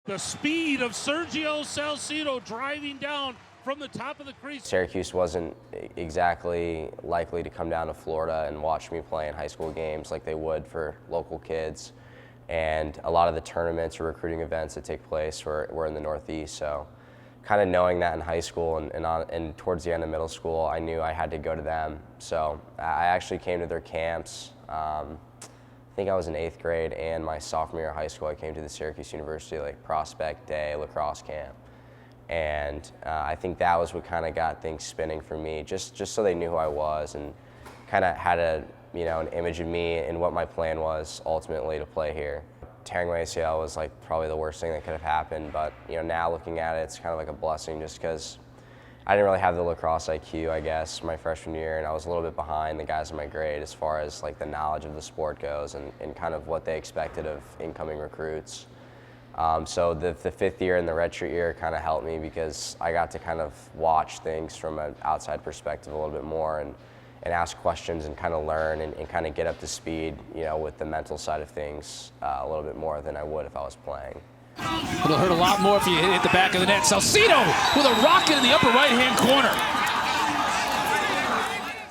The speed of Sergio Salcido driving down from the top of the crease. Syracuse wasn't exactly likely to come down to Florida and watch me play in high school games like they would for local kids. And a lot of the tournaments or recruiting events that take place were in the Northeast. So kind of knowing that in high school and towards the end of middle school, I knew I had to go to them. So I actually came to their camps. I think I was in 8th grade, and my sophomore year of high school, I came to the Syracuse University Prospect Day lacrosse camp. And I think that was what kind of got things spinning for me, just so they knew who I was and kind of had an image of me and what my plan was ultimately to play here. Tearing my ACL was probably the worst thing that could have happened, but now looking at it, it's kind of like a blessing just because I didn't really have the lacrosse IQ, I guess, my freshman year, and I was a little bit behind the guys in my grade as far as the knowledge of the sport goes and kind of what they expected of incoming recruits. So the 5th year and the redshirt year kind of helped me because I got to kind of watch things from an outside perspective a little bit more and ask questions and kind of learn and kind of get up to speed, with the mental side of things a little bit more than I would if I was playing. It'll hurt a lot more if you hit the back of the net. Salcido with a rocket in the upper right-hand corner.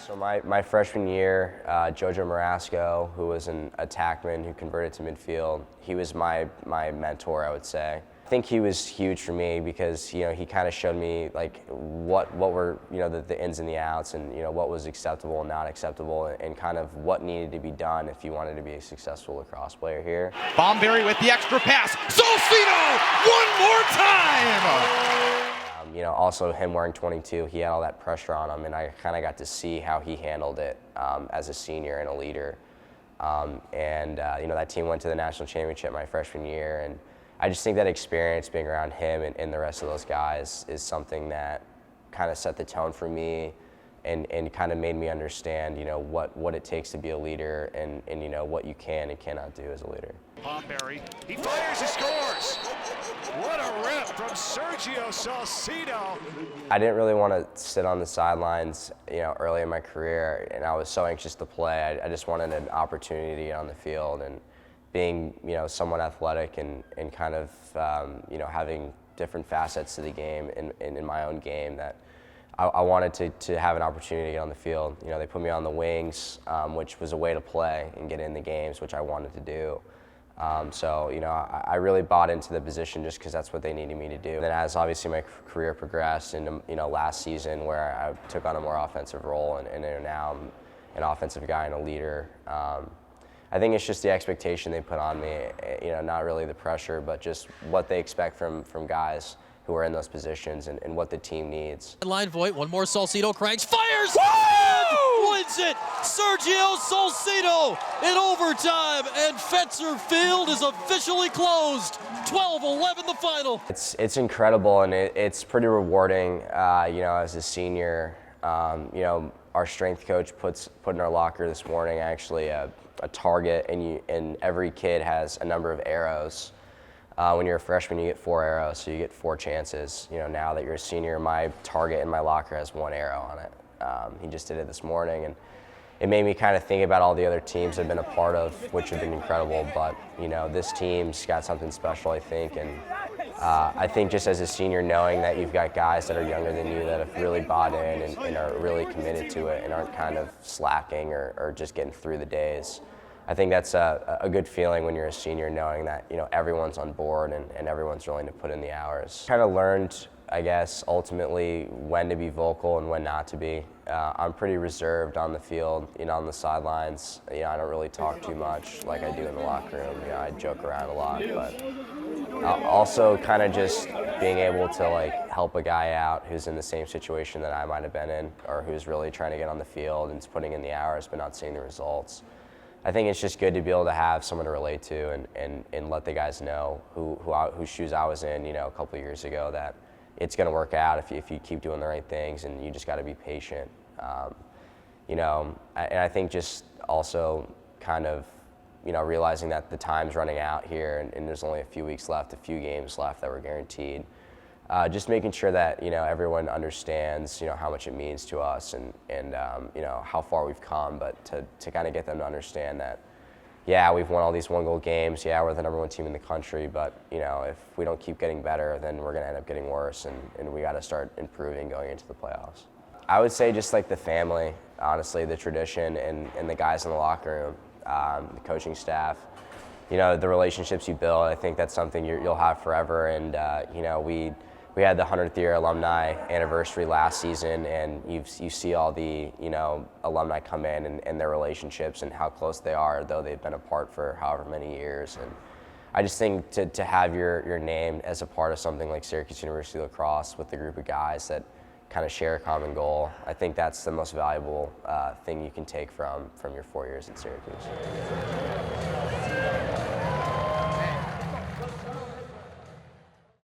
So my freshman year, Jojo Marasco, who was an attackman who converted to midfield, he was my mentor, I would say. I think he was huge for me because he kind of showed me what were the ins and the outs and what was acceptable and not acceptable and kind of what needed to be done if you wanted to be a successful lacrosse player here. Bomberry with the extra pass. Salcido one more time. Also him wearing 22, he had all that pressure on him, and I kind of got to see how he handled it as a senior and a leader. That team went to the national championship my freshman year, and I just think that experience being around him and the rest of those guys is something that kind of set the tone for me and kind of made me understand, what it takes to be a leader and what you can and cannot do as a leader. Bomberry, he fires, he scores! What a rip from Sergio Salcido! I didn't really want to sit on the sidelines, early in my career, and I was so anxious to play. I just wanted an opportunity to get on the field, and being somewhat athletic and kind of having different facets to the game and in my own game that I wanted to have an opportunity to get on the field. They put me on the wings, which was a way to play and get in the games, which I wanted to do. I really bought into the position just because that's what they needed me to do. And then as obviously my career progressed into last season where I took on a more offensive role and now I'm an offensive guy and a leader. I think it's just the expectation they put on me, not really the pressure, but just what they expect from guys who are in those positions and what the team needs. Line Voigt, one more Salcido cranks, fires, and wins it! Sergio Salcido in overtime, and Fetzer Field is officially closed. 12-11 the final. It's incredible, and it's pretty rewarding, as a senior. Our strength coach put in our locker this morning actually a target, and every kid has a number of arrows. When you're a freshman, you get 4 arrows, so you get 4 chances. Now that you're a senior, my target in my locker has 1 arrow on it. He just did it this morning, and it made me kind of think about all the other teams I've been a part of, which have been incredible. But this team's got something special, I think, and I think just as a senior, knowing that you've got guys that are younger than you that have really bought in and are really committed to it and aren't kind of slacking or just getting through the days. I think that's a good feeling when you're a senior, knowing that everyone's on board and everyone's willing to put in the hours. Kind of learned, I guess, ultimately when to be vocal and when not to be. I'm pretty reserved on the field, on the sidelines. I don't really talk too much like I do in the locker room. I joke around a lot, but also kind of just being able to help a guy out who's in the same situation that I might have been in, or who's really trying to get on the field and is putting in the hours but not seeing the results. I think it's just good to be able to have someone to relate to and let the guys know whose shoes I was in, a couple of years ago, that it's going to work out if you keep doing the right things, and you just got to be patient. And I think just also kind of, realizing that the time's running out here and there's only a few weeks left, a few games left that were guaranteed. Just making sure that everyone understands how much it means to us and how far we've come, but to kind of get them to understand that yeah, we've won all these one-goal games. Yeah, we're the #1 team in the country, but you know, if we don't keep getting better, then we're going to end up getting worse, and we got to start improving going into the playoffs. I would say just like the family, honestly, the tradition, and the guys in the locker room, the coaching staff. You know, the relationships you build, I think that's something you'll have forever. And you know, we had the 100th year alumni anniversary last season, and you see all the, you know, alumni come in and their relationships and how close they are, though they've been apart for however many years. And I just think to have your name as a part of something like Syracuse University lacrosse with a group of guys that kind of share a common goal, I think that's the most valuable thing you can take from your 4 years at Syracuse.